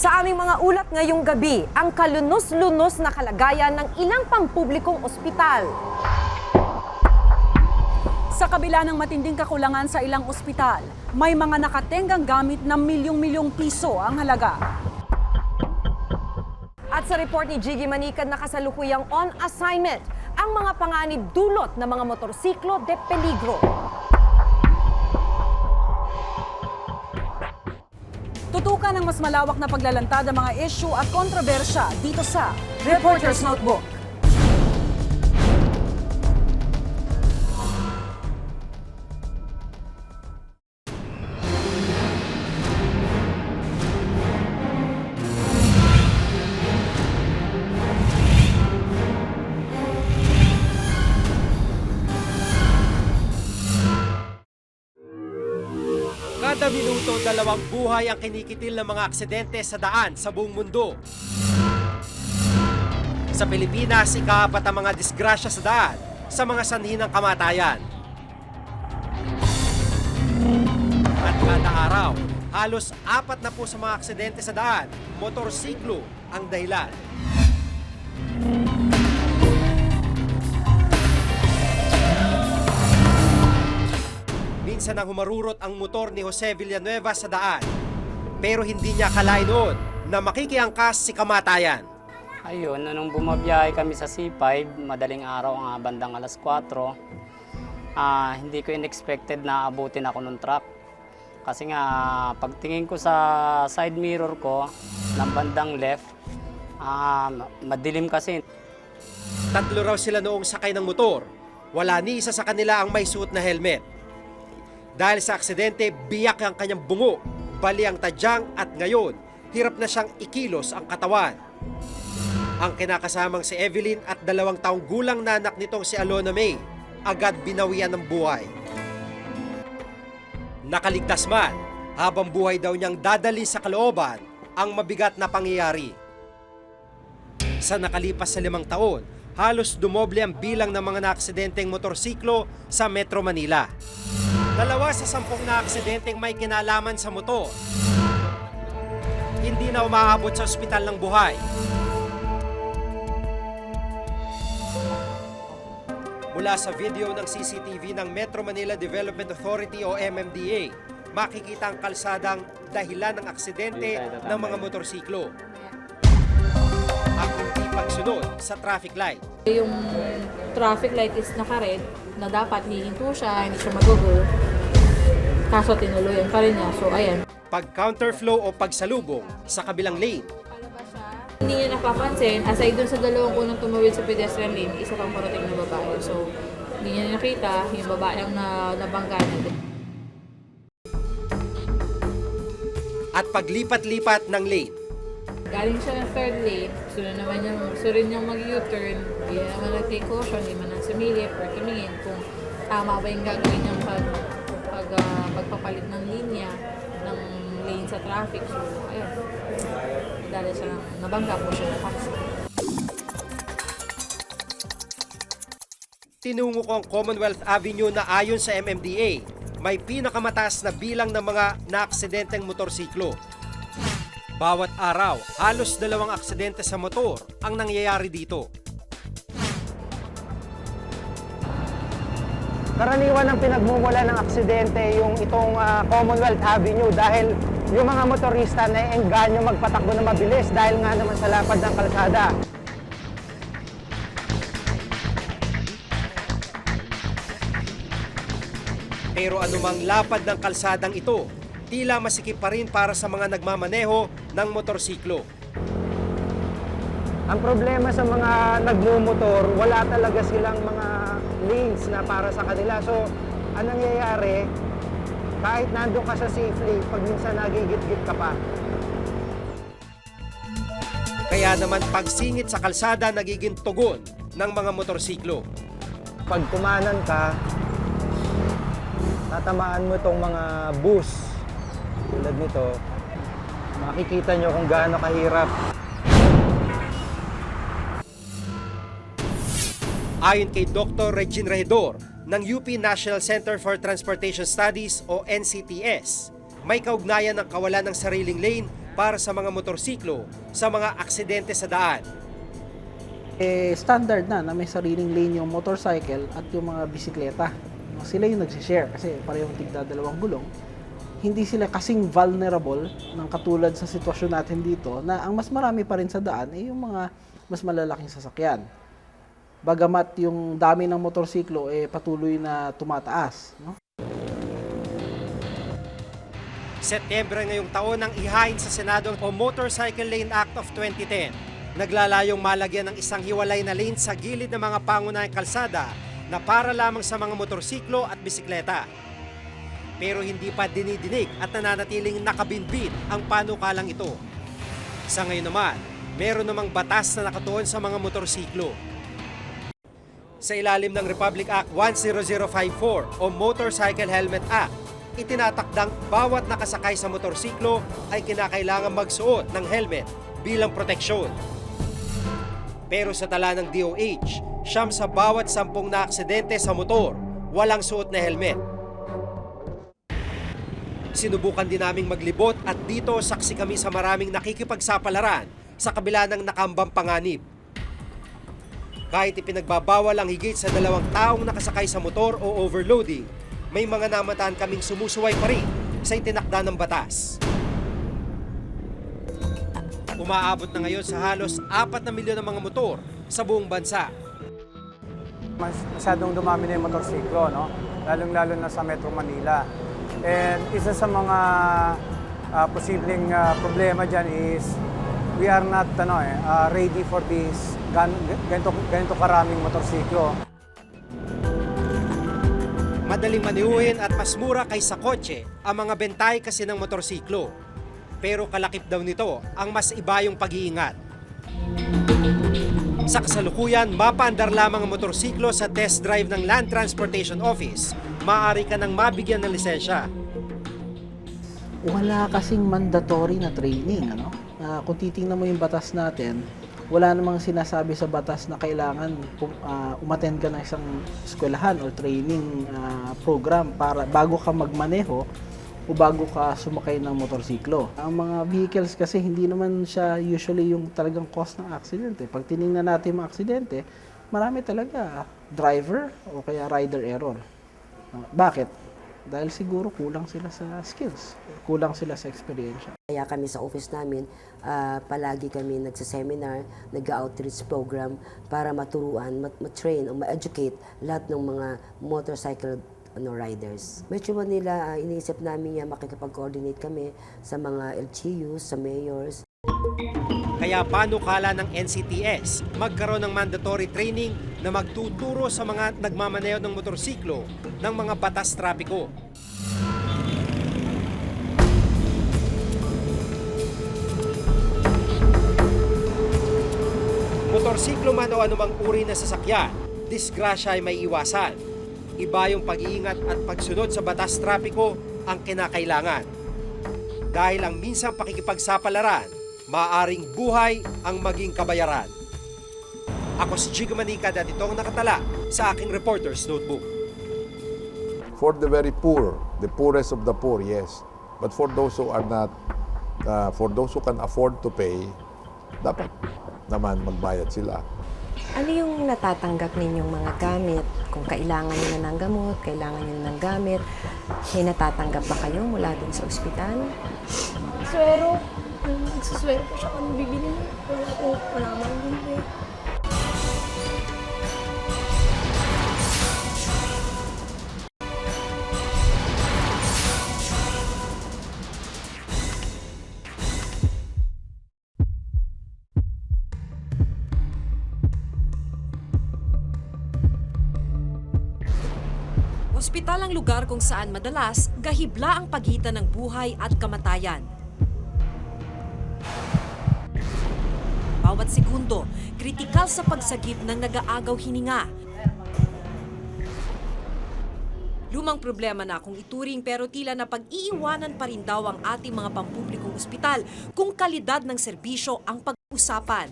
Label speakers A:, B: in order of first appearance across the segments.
A: Sa aming mga ulat ngayong gabi, ang kalunos-lunos na kalagayan ng ilang pampublikong ospital.
B: Sa kabila ng matinding kakulangan sa ilang ospital, may mga nakatenggang gamit na milyong-milyong piso ang halaga.
A: At sa report ni Jiggy Manikad na kasalukuyang on assignment, ang mga panganib dulot ng mga motorsiklo de peligro.
B: Tutukan ng mas malawak na paglalantad ang mga issue at kontrobersya dito sa Reporter's Notebook.
C: Kada minuto, 2 buhay ang kinikitil ng mga aksidente sa daan sa buong mundo. Sa Pilipinas, ika-4 ang mga disgrasya sa daan sa mga sanhi ng kamatayan. At kada araw, halos 4 na po sa mga aksidente sa daan, motorsiklo ang dahilan. Minsan nang humarurot ang motor ni Jose Villanueva sa daan. Pero hindi niya akalain noon na makikiangkas si kamatayan.
D: Ayun, nung bumabiyahe kami sa C5, madaling araw nga bandang alas 4, hindi ko in-expected na abutin ako ng truck. Kasi nga, pagtingin ko sa side mirror ko, ng bandang left, madilim kasi.
C: 3 raw sila noong sakay ng motor. Wala ni isa sa kanila ang may suot na helmet. Dahil sa aksidente, biyak ang kanyang bungo, bali ang tadyang at ngayon, hirap na siyang ikilos ang katawan. Ang kinakasamang si Evelyn at 2 taong gulang na anak nitong si Alona May, agad binawian ng buhay. Nakaligtas man, habang buhay daw niyang dadali sa kalooban ang mabigat na pangyayari. Sa nakalipas sa 5 taon, halos dumoble ang bilang ng mga naaksidenteng motorsiklo sa Metro Manila. 2 sa 10 na aksidenteng may kinalaman sa motor. Hindi na umaabot sa ospital ng buhay. Mula sa video ng CCTV ng Metro Manila Development Authority o MMDA, makikita ang kalsadang dahilan ng aksidente ng mga motorsiklo. Ang hindi pagsunod sa traffic light.
E: Yung traffic light is naka-red na dapat hihinto siya, hindi siya mag-go. Kaso tinuloyan pa rin niya. So ayan.
C: Pag-counterflow o pagsalubong sa kabilang lane.
E: Hindi niya napapansin, aside dun sa 2 unang tumawid sa pedestrian lane, isa pang parating na babae. So hindi niya nakita yung babae ang nabangga niya.
C: At paglipat-lipat ng lane.
E: Galing siya ng 3rd lane, gusto rin niyang mag-U-turn, hindi naman nag-take caution, hindi man nang sumilip or tumingin kung tama ba yung gagawin niyang pagpapalit ng linya ng lane sa traffic. So, ayun. Dahil siya nabangga po siya ng taxi.
C: Tinungo ko ang Commonwealth Avenue na ayon sa MMDA, may pinakamataas na bilang ng mga naaksidenteng motorsiklo. Bawat araw, halos 2 aksidente sa motor ang nangyayari dito.
F: Karaniwan ang pinagmumula ng aksidente yung itong Commonwealth Avenue dahil yung mga motorista naiengganyo magpatakbo na mabilis dahil nga naman sa lapad ng kalsada.
C: Pero anumang lapad ng kalsadang ito, tila masikip pa rin para sa mga nagmamaneho ng motorsiklo.
F: Ang problema sa mga nagmumotor, wala talaga silang mga lanes na para sa kanila. So, anong nangyayari, kahit nandun ka sa safely, pag minsan nagigit-git ka pa.
C: Kaya naman pagsingit sa kalsada nagiging tugon ng mga motorsiklo.
F: Pag kumanan ka, tatamaan mo itong mga bus tulad nito, makikita nyo kung gaano kahirap.
C: Ayon kay Dr. Regine Regidor ng UP National Center for Transportation Studies o NCTS, may kaugnayan ng kawalan ng sariling lane para sa mga motorsiklo sa mga aksidente sa daan.
G: Standard na may sariling lane yung motorcycle at yung mga bisikleta. Sila yung nagsishare kasi parehong tigda dalawang gulong. Hindi sila kasing vulnerable ng katulad sa sitwasyon natin dito na ang mas marami pa rin sa daan ay yung mga mas malalaking sasakyan. Bagamat yung dami ng motorsiklo patuloy na tumataas. No?
C: Setyembre ngayong taon nang ihain sa Senado o Motorcycle Lane Act of 2010. Naglalayong malagyan ng isang hiwalay na lane sa gilid ng mga pangunahing kalsada na para lamang sa mga motorsiklo at bisikleta. Pero hindi pa dinidinig at nananatiling nakabinbin ang panukalang ito. Sa ngayon naman, meron namang batas na nakatuon sa mga motorsiklo. Sa ilalim ng Republic Act 10054 o Motorcycle Helmet Act, itinatakdang bawat nakasakay sa motorsiklo ay kinakailangan magsuot ng helmet bilang proteksyon. Pero sa tala ng DOH, 9 sa bawat 10 na aksidente sa motor, walang suot na helmet. Sinubukan din naming maglibot at dito saksi kami sa maraming nakikipagsapalaran sa kabila ng nakambang panganib. Kahit ipinagbabawal ang higit sa 2 taong nakasakay sa motor o overloading, may mga namataan kaming sumusuway pa rin sa itinakda ng batas. Umaabot na ngayon sa halos 4 na milyon ng mga motor sa buong bansa.
F: Masyadong dumami na yung motorsiklo, no? Lalong-lalo na sa Metro Manila. And isa sa mga posibleng problema dyan is we are not ready for this ganito karaming motorsiklo.
C: Madaling maniuhin at mas mura kaysa kotse ang mga bentay kasi ng motorsiklo. Pero kalakip daw nito ang mas iba yung pag-iingat. Sa kasalukuyan, mapaandar lamang ang motorsiklo sa test drive ng Land Transportation Office. Maaari ka nang mabigyan ng lisensya.
G: Wala kasing mandatory na training. Kung titingnan mo yung batas natin, wala namang sinasabi sa batas na kailangan umattend ka ng isang eskwelahan or training program para bago ka magmaneho o bago ka sumakay ng motorsiklo. Ang mga vehicles kasi hindi naman siya usually yung talagang cause ng aksidente. Pag tiningnan natin yung aksidente, marami talaga driver o kaya rider error. Bakit? Dahil siguro kulang sila sa skills, kulang sila sa experience.
H: Kaya kami sa office namin, palagi kami nagsaseminar, nag-outreach program para maturuan, ma-train o ma-educate lahat ng mga motorcycle riders. Metro Manila, iniisip namin yan, makikipag-coordinate kami sa mga LGUs, sa mayors.
C: Kaya panukala ng NCTS magkaroon ng mandatory training na magtuturo sa mga nagmamaneho ng motorsiklo ng mga batas trapiko. Motorsiklo man o anumang uri na sasakyan, disgrasya ay may iwasan. Iba yung pag-iingat at pagsunod sa batas trapiko ang kinakailangan. Dahil ang minsang pakikipagsapalaran, maaring buhay ang maging kabayaran. Ako si Jigo Manicad at ito ang nakatala sa aking Reporter's Notebook.
I: For the very poor, the poorest of the poor, yes. But for those who are not, for those who can afford to pay, dapat naman magbayad sila.
J: Ano yung natatanggap ninyong mga gamit? Kung kailangan nyo na ng gamot, kailangan nyo na ng gamit, may natatanggap ba kayo mula dun sa ospital?
K: Swero. Nagsuswero po siya kung bibili na. Wala man din eh.
L: Ospital ang lugar kung saan madalas gahibla ang pagitan ng buhay at kamatayan. Bawat segundo, kritikal sa pagsagip ng nag-aagaw hininga. Lumang problema na kung ituring pero tila na pag-iiwanan pa rin daw ang ating mga pampublikong ospital kung kalidad ng serbisyo ang pag-usapan.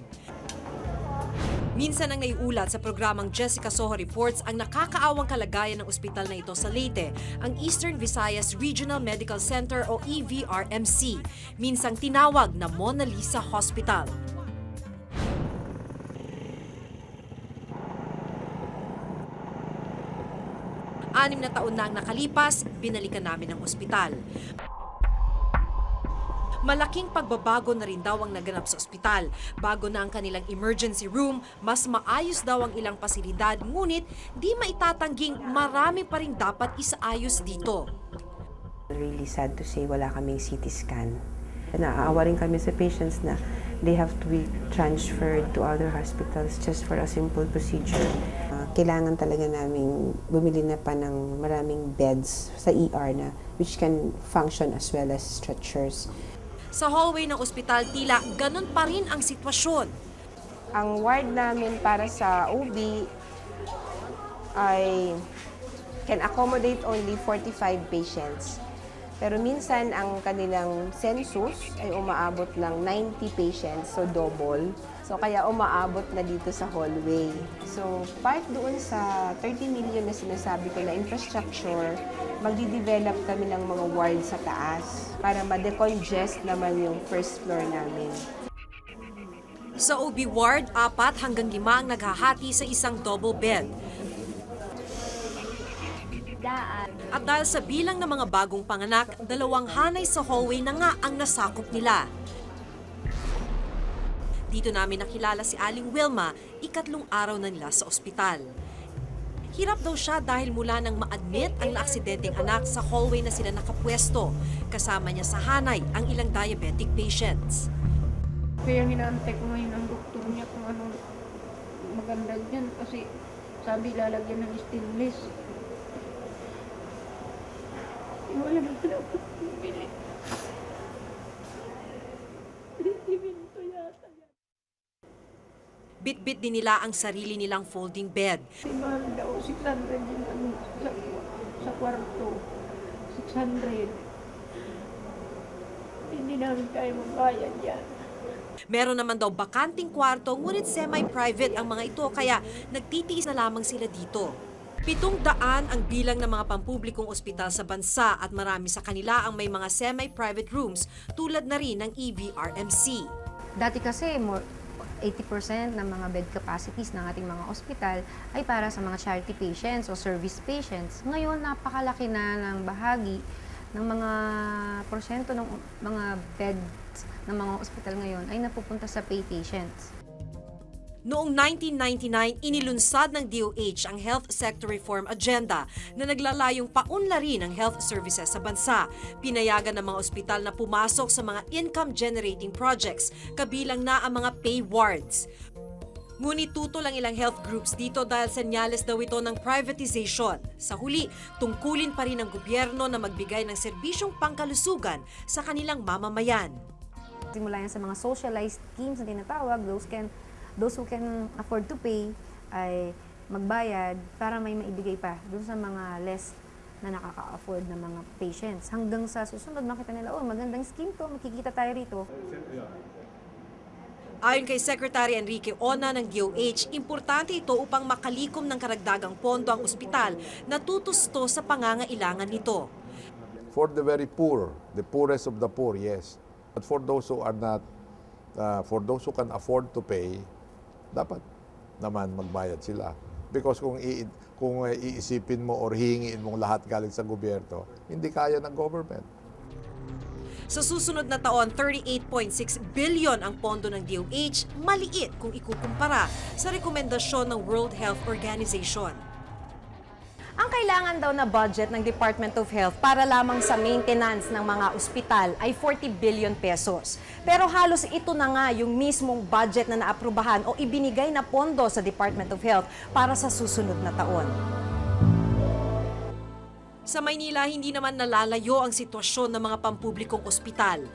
L: Minsan ang naiulat sa programang Jessica Soho Reports ang nakakaawang kalagayan ng ospital na ito sa Leyte, ang Eastern Visayas Regional Medical Center o EVRMC, minsang tinawag na Mona Lisa Hospital. Anim na taon na ang nakalipas, binalikan namin ang ospital. Malaking pagbabago na rin daw ang naganap sa ospital. Bago na ang kanilang emergency room, mas maayos daw ang ilang pasilidad, ngunit di maitatangging marami pa rin dapat isaayos dito.
M: Really sad to say wala kaming CT scan. Naaawa rin kami sa patients na they have to be transferred to other hospitals just for a simple procedure. Kailangan talaga namin bumili na pa ng maraming beds sa ER na which can function as well as stretchers.
L: Sa hallway ng ospital, tila ganun pa rin ang sitwasyon.
M: Ang ward namin para sa OB ay can accommodate only 45 patients. Pero minsan ang kanilang census ay umaabot ng 90 patients, so double. So kaya umaabot na dito sa hallway. So part doon sa 30 million na sinasabi ko na infrastructure, magdi-develop kami ng mga ward sa taas para ma-decongest naman yung first floor namin.
L: Sa OB ward, 4 hanggang 5 ang naghahati sa isang double bed. At dahil sa bilang ng mga bagong panganak, 2 hanay sa hallway na nga ang nasakop nila. Dito namin nakilala si Aling Wilma, 3 araw na nila sa ospital. Hirap daw siya dahil mula nang ma-admit ang naaksidenteng anak sa hallway na sila nakapwesto. Kasama niya sa hanay ang ilang diabetic patients.
K: Kaya hinaantay ko ngayon ang doktor niya kung anong maganda dyan kasi sabi lalagyan ng stainless. Wala na pala ako bumili. Resiminto yata yan.
L: Bit-bit din nila ang sarili nilang folding bed.
K: Si mahal daw, 600 yung ano, sa kwarto. 600. Hindi namin tayo magbayad yan.
L: Meron naman daw bakanting kwarto, ngunit semi-private ang mga ito, kaya nagtitiis na lamang sila dito. 700 ang bilang ng mga pampublikong ospital sa bansa at marami sa kanila ang may mga semi-private rooms tulad na rin ng EVRMC.
J: Dati kasi 80% ng mga bed capacities ng ating mga ospital ay para sa mga charity patients o service patients. Ngayon, napakalaki na ng bahagi ng mga porsyento ng mga beds ng mga ospital ngayon ay napupunta sa pay patients.
L: Noong 1999, inilunsad ng DOH ang Health Sector Reform Agenda na naglalayong paunlarin ang health services sa bansa. Pinayagan ng mga ospital na pumasok sa mga income-generating projects, kabilang na ang mga pay wards. Ngunit tutol ang ilang health groups dito dahil senyales daw ito ng privatization. Sa huli, tungkulin pa rin ng gobyerno na magbigay ng serbisyong pangkalusugan sa kanilang mamamayan.
J: Simula yan sa mga socialized schemes na tinatawag, those who can afford to pay ay magbayad para may maibigay pa doon sa mga less na nakaka-afford na mga patients. Hanggang sa susunod, makita nila, oh, magandang scheme to, makikita tayo rito.
L: Ayon kay Secretary Enrique Ona ng DOH, importante ito upang makalikom ng karagdagang pondo ang ospital na tutusto sa pangangailangan nito.
I: For the very poor, the poorest of the poor, yes. But for those who are not, for those who can afford to pay, dapat naman magbayad sila. Because kung iisipin mo or hihingiin mong lahat galing sa gobyerno, hindi kaya ng government.
L: Sa susunod na taon, 38.6 billion ang pondo ng DOH, maliit kung ikukumpara sa rekomendasyon ng World Health Organization.
A: Ang kailangan daw na budget ng Department of Health para lamang sa maintenance ng mga ospital ay 40 billion pesos. Pero halos ito na nga yung mismong budget na naaprubahan o ibinigay na pondo sa Department of Health para sa susunod na taon.
L: Sa Maynila, hindi naman nalalayo ang sitwasyon ng mga pampublikong ospital.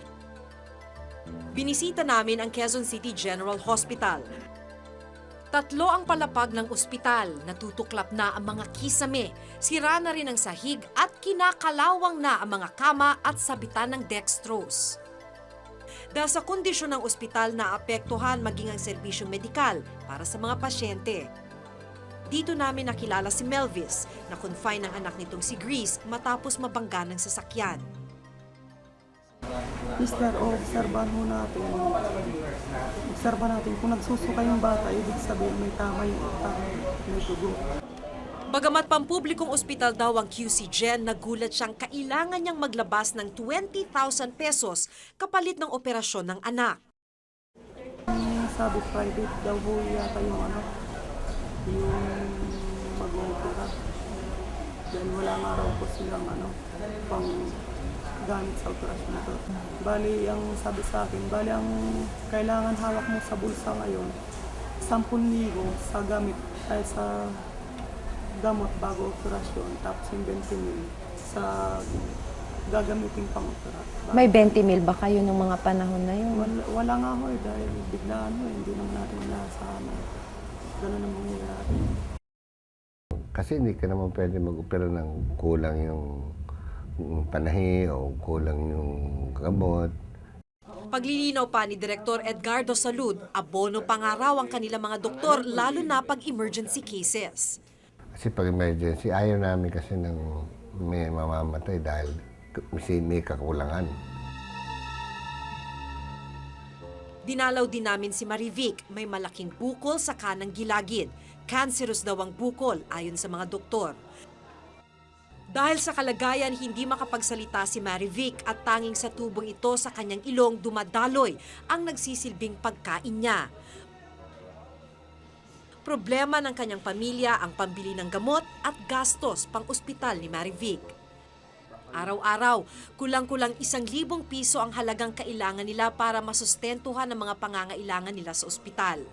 L: Binisita namin ang Quezon City General Hospital. 3 ang palapag ng ospital, natutuklap na ang mga kisame, sira na rin ang sahig at kinakalawang na ang mga kama at sabitan ng dextrose. Dahil sa kondisyon ng ospital na apektuhan maging ang serbisyong medikal para sa mga pasyente. Dito namin nakilala si Melvis na confine ng anak nitong si Grease matapos mabangga ng sasakyan.
N: Mister, obserbahan mo natin. Obserbahan natin kung nagsusuka yung bata, ibig sabihin may tama yung utak, may dugo.
L: Bagamat pampublikong ospital daw ang QC Gen, nagulat siyang kailangan niyang maglabas ng 20,000 pesos kapalit ng operasyon ng anak.
N: Sabi private daw po yata yung yung mag-opera. Dahil wala nga raw po silang pang gamit sa operasyon na to. Bali, ang sabi sa akin, ang kailangan hawak mo sa bulsa ngayon, 10,000 sa gamit ay sa gamot bago operasyon, tapos yung 20,000 sa gagamitin pang operasyon.
J: May 20,000 ba kayo nung mga panahon na yun?
N: Wala nga ho dahil biglaan hindi naman natin inaasahan na gano'n ang mangyayari.
O: Kasi hindi ka naman pwede mag-opera ng kulang yung panahi o kulang yung gamot.
L: Paglilinaw pa ni Direktor Edgardo Salud, abono pa nga raw ang kanilang mga doktor lalo na pag emergency cases.
O: Kasi pag emergency, ayaw namin kasi ng may mamamatay dahil may kakulangan.
L: Dinalaw din namin si Marivic, may malaking bukol sa kanang gilagid. Cancerous daw ang bukol ayon sa mga doktor. Dahil sa kalagayan, hindi makapagsalita si Marivic at tanging sa tubong ito sa kanyang ilong dumadaloy ang nagsisilbing pagkain niya. Problema ng kanyang pamilya ang pambili ng gamot at gastos pang-ospital ni Marivic. Araw-araw, kulang-kulang 1,000 piso ang halagang kailangan nila para masustentuhan ang mga pangangailangan nila sa ospital.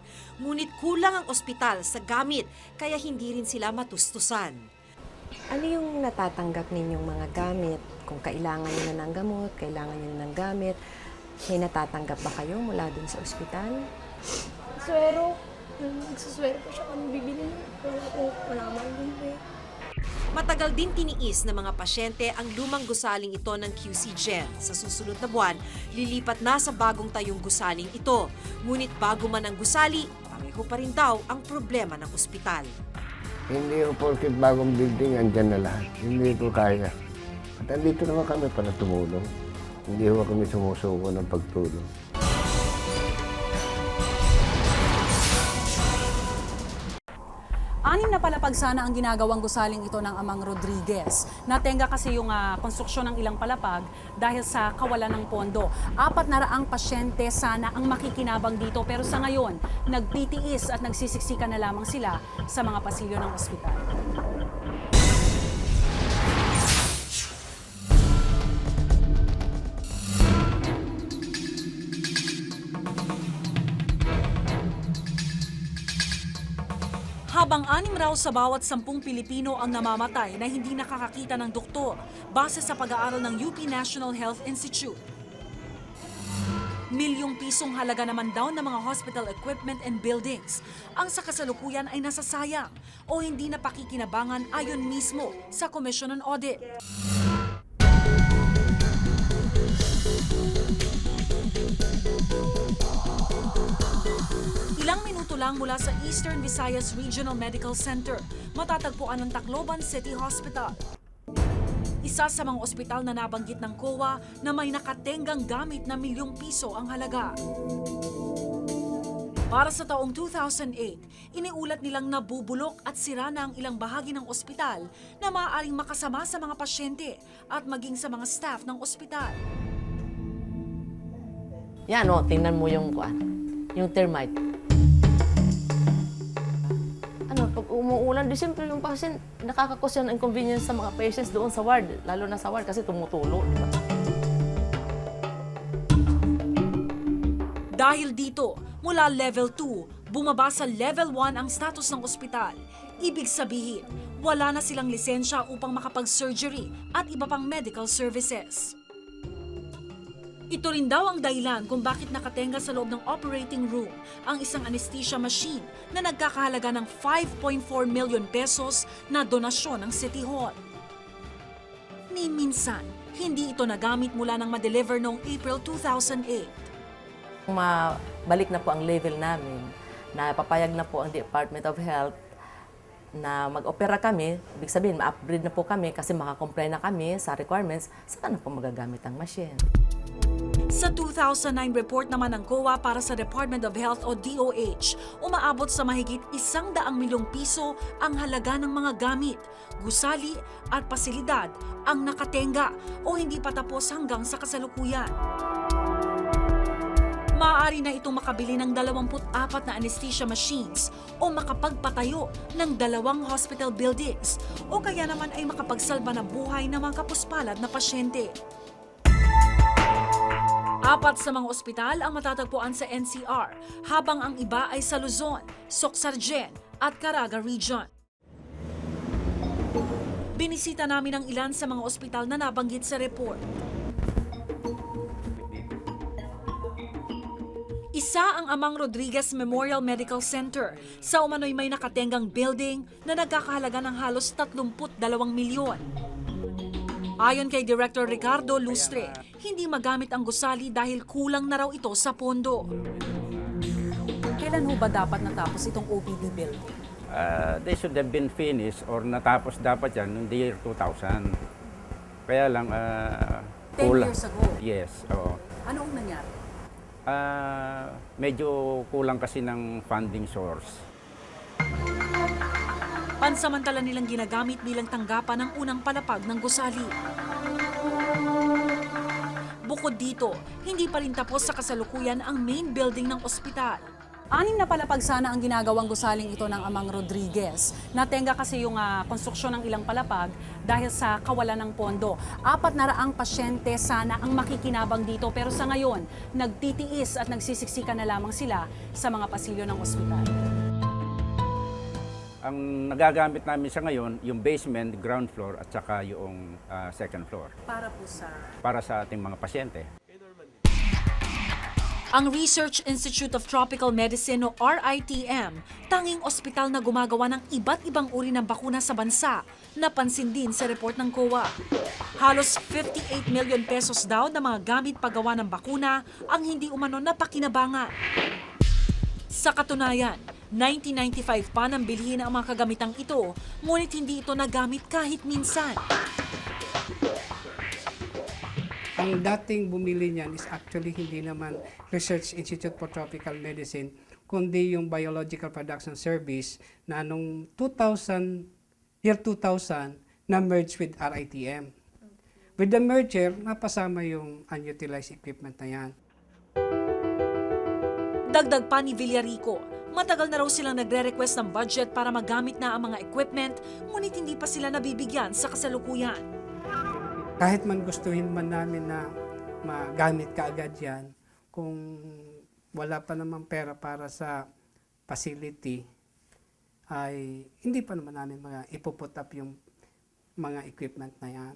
L: Ngunit kulang ang ospital sa gamit kaya hindi rin sila matustusan.
A: Ano yung natatanggap ninyong mga gamit? Kung kailangan nyo na ng gamot, kailangan nyo na ng gamit, may natatanggap ba kayo mula dun sa ospital?
K: Swero. Nagsuswero po siya kung bibili. Wala man din.
L: Matagal din tiniis ng mga pasyente ang lumang gusaling ito ng QC Gen. Sa susunod na buwan, lilipat na sa bagong tayong gusaling ito. Ngunit bago man ang gusali, pareho pa rin daw ang problema ng ospital.
O: Hindi po porket bagong building, andyan na lahat. Hindi po kaya. At andito naman kami para tumulong. Hindi po kami sumusuko ng pagtulong.
B: Anim na palapag sana ang ginagawang gusaling ito ng Amang Rodriguez. Natenga kasi yung konstruksyon ng ilang palapag dahil sa kawalan ng pondo. 400 pasyente sana ang makikinabang dito pero sa ngayon, nagtitiis at nagsisiksikan na lamang sila sa mga pasilyo ng ospital. Habang 6 raw sa bawat 10 Pilipino ang namamatay na hindi nakakakita ng doktor base sa pag-aaral ng UP National Health Institute. Milyong pisong halaga naman daw ng mga hospital equipment and buildings ang sa kasalukuyan ay nasasayang o hindi napakikinabangan ayon mismo sa Commission on Audit. Ilang minuto lang mula sa Eastern Visayas Regional Medical Center, matatagpuan ng Tacloban City Hospital. Isa sa mga ospital na nabanggit ng COA na may nakatenggang gamit na milyong piso ang halaga. Para sa taong 2008, iniulat nilang nabubulok at sira na ang ilang bahagi ng ospital na maaaring makasama sa mga pasyente at maging sa mga staff ng ospital.
P: Yan o, tingnan mo yung termite. Pag umuulan, di siyempre yung patient, nakakakos yan ng inconvenience sa mga patients doon sa ward, lalo na sa ward kasi tumutulo. Diba?
B: Dahil dito, mula level 2, bumaba sa level 1 ang status ng ospital. Ibig sabihin, wala na silang lisensya upang makapag-surgery at iba pang medical services. Ito rin daw ang dahilan kung bakit nakatenga sa loob ng operating room ang isang anesthesia machine na nagkakahalaga ng 5.4 million pesos na donasyon ng City Hall. Ni minsan, hindi ito nagamit mula nang ma-deliver noong April 2008.
P: Mabalik na po ang level namin, na papayag na po ang Department of Health na mag-opera kami, ibig sabihin, ma-upgrade na po kami kasi makakomply na kami sa requirements, saka na po magagamit ang machine.
B: Sa 2009 report naman ng COA para sa Department of Health o DOH, umaabot sa mahigit 100 milyong piso ang halaga ng mga gamit, gusali at pasilidad ang nakatenga o hindi pa tapos hanggang sa kasalukuyan. Maaari na itong makabili ng 24 na anesthesia machines o makapagpatayo ng 2 hospital buildings o kaya naman ay makapagsalba ng buhay ng mga kapuspalad na pasyente. 4 sa mga ospital ang matatagpuan sa NCR, habang ang iba ay sa Luzon, Socsargen at Caraga Region. Binisita namin ang ilan sa mga ospital na nabanggit sa report. Isa ang Amang Rodriguez Memorial Medical Center. Sa umano'y may nakatenggang building na nagkakahalaga ng halos 32 milyon. Ayon kay Director Ricardo Lustre, hindi magamit ang gusali dahil kulang na raw ito sa pondo. Kailan ho ba dapat natapos itong OPD building?
Q: They should have been finished or natapos dapat yan noong the year 2000. Kaya lang,
B: 10 years ago?
Q: Yes, oo.
B: Ano ang nangyari?
Q: Medyo kulang kasi ng funding source.
B: Pansamantala nilang ginagamit bilang tanggapan ng unang palapag ng gusali. Bukod dito, hindi pa rin tapos sa kasalukuyan ang main building ng ospital.
R: 6 na palapag sana ang ginagawang gusaling ito ng Amang Rodriguez. Natenga kasi yung konstruksyon ng ilang palapag dahil sa kawalan ng pondo. 400 pasyente sana ang makikinabang dito pero sa ngayon, nagtitiis at nagsisiksikan na lamang sila sa mga pasilyo ng ospital.
Q: Ang nagagamit namin sa ngayon, yung basement, ground floor at saka yung second floor.
B: Para po sa?
Q: Para sa ating mga pasyente.
B: Ang Research Institute of Tropical Medicine o RITM, tanging ospital na gumagawa ng iba't ibang uri ng bakuna sa bansa, napansin din sa report ng COA. Halos 58 million pesos daw na mga gamit paggawa ng bakuna ang hindi umano napakinabangan. Sa katunayan, 1995 pa nang bilhin ang mga kagamitang ito, ngunit hindi ito nagamit kahit minsan.
S: Ang dating bumili niyan is actually hindi naman Research Institute for Tropical Medicine, kundi yung Biological Production Service na nung year 2000, na-merge with RITM. With the merger, napasama yung unutilized equipment na yan.
B: Dagdag pa ni Villarico, matagal na raw silang nagre-request ng budget para magamit na ang mga equipment, ngunit hindi pa sila nabibigyan sa kasalukuyan.
S: Kahit man gustuhin man namin na magamit kaagad yan, kung wala pa namang pera para sa facility, ay hindi pa naman namin ipuput up yung mga equipment na yan.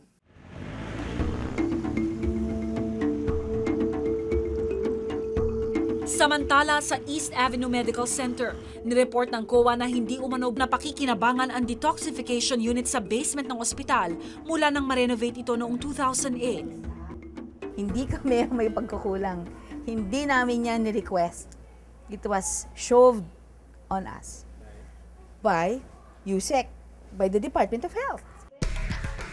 B: Samantala sa East Avenue Medical Center, nireport ng COA na hindi umano napakikinabangan ang detoxification unit sa basement ng ospital mula nang ma-renovate ito noong 2008.
T: Hindi kami may pagkukulang. Hindi namin yan ni-request. It was shoved on us by USEC, by the Department of Health.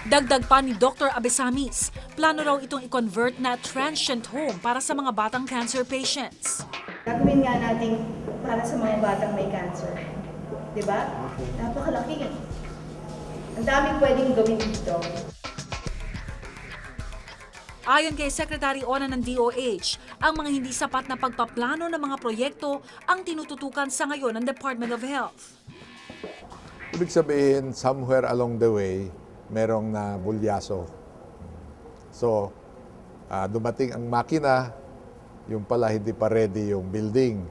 B: Dagdag pa ni Dr. Abesamis, plano raw itong i-convert na transient home para sa mga batang cancer patients.
U: Gagawin nga natin para sa mga batang may cancer. Diba? Napakalaki. Ang daming pwedeng gawin dito.
B: Ayon kay Secretary Ona ng DOH, ang mga hindi sapat na pagpaplano ng mga proyekto ang tinututukan sa ngayon ng Department of Health.
I: Ibig sabihin, somewhere along the way, merong na bulyaso. So, dumating ang makina, yung pala hindi pa ready yung building.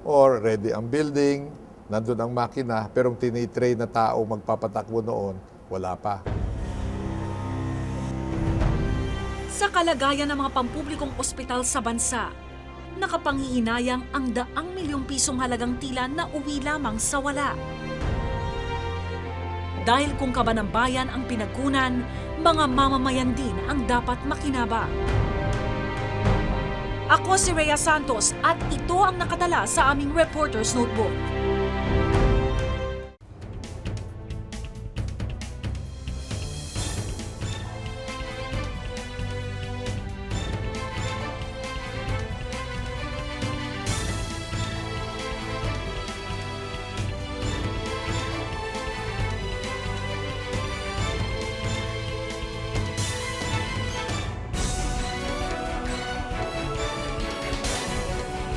I: Or ready ang building, nandun ang makina, pero tinitrain na tao magpapatakbo noon, wala pa.
B: Sa kalagayan ng mga pampublikong ospital sa bansa, nakapanghihinayang ang 100 milyong pisong halagang tila na uwi lamang sa wala. Dahil kung kaba ng bayan ang pinagkunan, mga mamamayan din ang dapat makinabang. Ako si Rhea Santos at ito ang nakatala sa aming Reporter's Notebook.